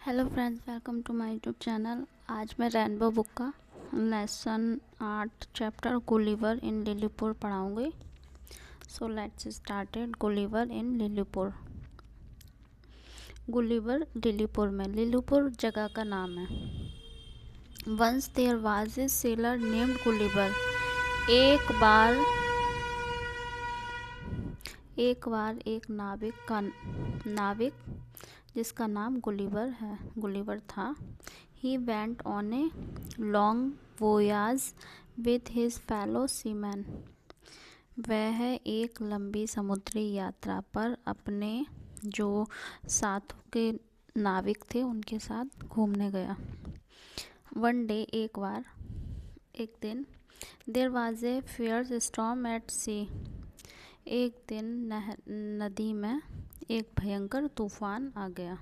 Hello friends, welcome to my YouTube channel. आज मैं rainbow book का lesson 8 chapter Gulliver in Lilliput पढ़ाऊँगी। So let's started. Gulliver in Lilliput. Gulliver Lilliput में, Lilliput जगह का नाम है। Once there was a sailor named Gulliver. एक बार एक नाविक जिसका नाम गुलिवर था। He went on a long voyage with his fellow seaman. वह एक लंबी समुद्री यात्रा पर अपने जो साथ के नाविक थे उनके साथ घूमने गया। वन डे, एक दिन, there was a fierce storm at sea. एक दिन नदी में एक भयंकर तूफान आ गया।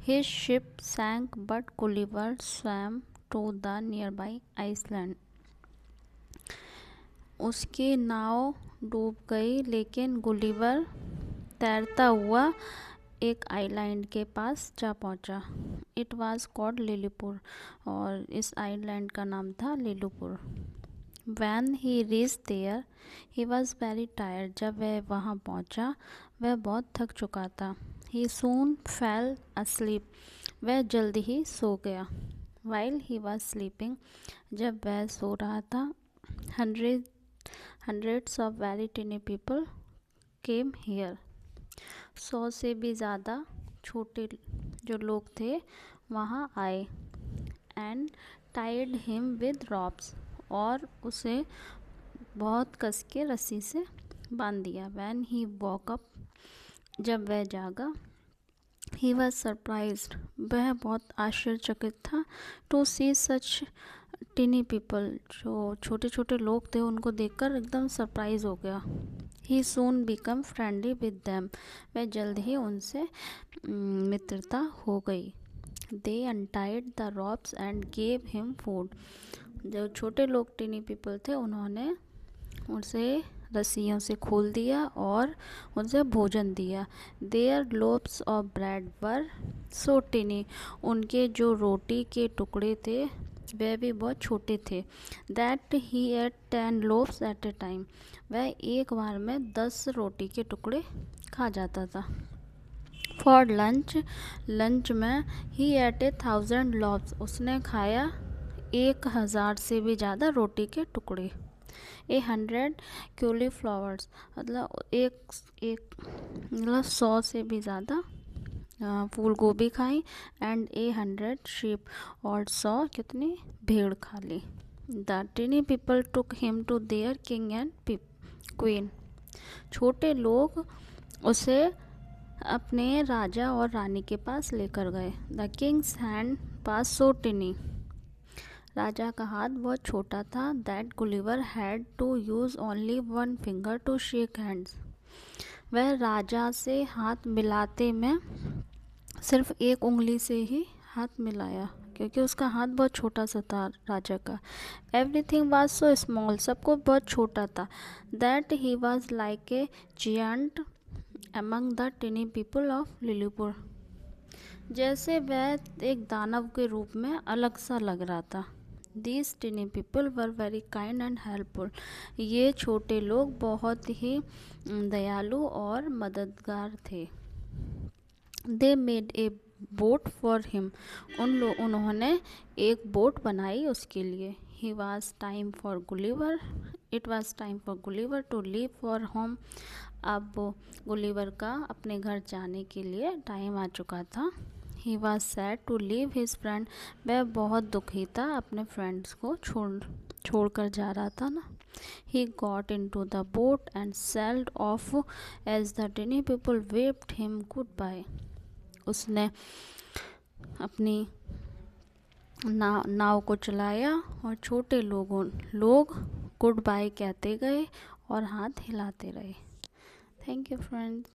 His ship sank but Gulliver swam to the nearby island. उसकी नाव डूब गई, लेकिन गुलिवर तैरता हुआ एक आइलैंड के पास जा पहुंचा। इट वॉज कॉल्ड लिलीपुर, और इस आइलैंड का नाम था लिलीपुर। When he reached there, he was very tired. जब वह वहाँ पहुँचा, वह बहुत थक चुका था। He soon fell asleep. वह जल्दी ही सो गया। While he was sleeping, जब वह सो रहा था, hundreds of very tiny people came here. 100 से भी ज़्यादा छोटे जो लोग थे वहाँ आए। And tied him with ropes. और उसे बहुत कस के रस्सी से बांध दिया। When he woke up, जब वह जागा, he was surprised. वह बहुत आश्चर्यचकित था। To see such teeny people. जो छोटे छोटे लोग थे उनको देखकर एकदम सरप्राइज हो गया। He soon became friendly with them. वह जल्द ही उनसे मित्रता हो गई। They untied the ropes and gave him food. जो छोटे लोग टीनी पीपल थे उन्होंने उसे रस्सियों से खोल दिया और उनसे भोजन दिया। Their loaves of bread were so tiny. उनके जो रोटी के टुकड़े थे वह भी बहुत छोटे थे। That he ate 10 loaves at a time. वह एक बार में 10 रोटी के टुकड़े खा जाता था। For लंच में he ate 1000 loaves. उसने खाया 1000 से भी ज़्यादा रोटी के टुकड़े। 100 cauliflowers, मतलब मतलब 100 से भी ज़्यादा फूल गोभी खाई। एंड 100 sheep, और 100 कितनी भेड़ खा ली। The tiny people took him to their king and queen. छोटे लोग उसे अपने राजा और रानी के पास लेकर गए। The king's hand was so tiny. राजा का हाथ बहुत छोटा था। That Gulliver had to use only one finger to shake hands. वह राजा से हाथ मिलाते में सिर्फ एक उंगली से ही हाथ मिलाया, क्योंकि उसका हाथ बहुत छोटा सा था राजा का। Everything was so small. सब कुछ बहुत छोटा था। That he was like a giant among the tiny people of Lilliput. जैसे वह एक दानव के रूप में अलग सा लग रहा था। These tiny people were very kind and helpful. ये छोटे लोग बहुत ही दयालु और मददगार थे। They made a boat for him. उन्होंने एक बोट बनाई उसके लिए। It was time for Gulliver to leave for home. अब गुलिवर का अपने घर जाने के लिए टाइम आ चुका था। He was sad to leave his friend. वह बहुत दुखी था अपने फ्रेंड्स को छोड़कर जा रहा था ना। He got into the boat and sailed off as the tiny people waved him goodbye. उसने अपनी नाव को चलाया और छोटे लोग गुड बाय कहते गए और हाथ हिलाते रहे। Thank you friends.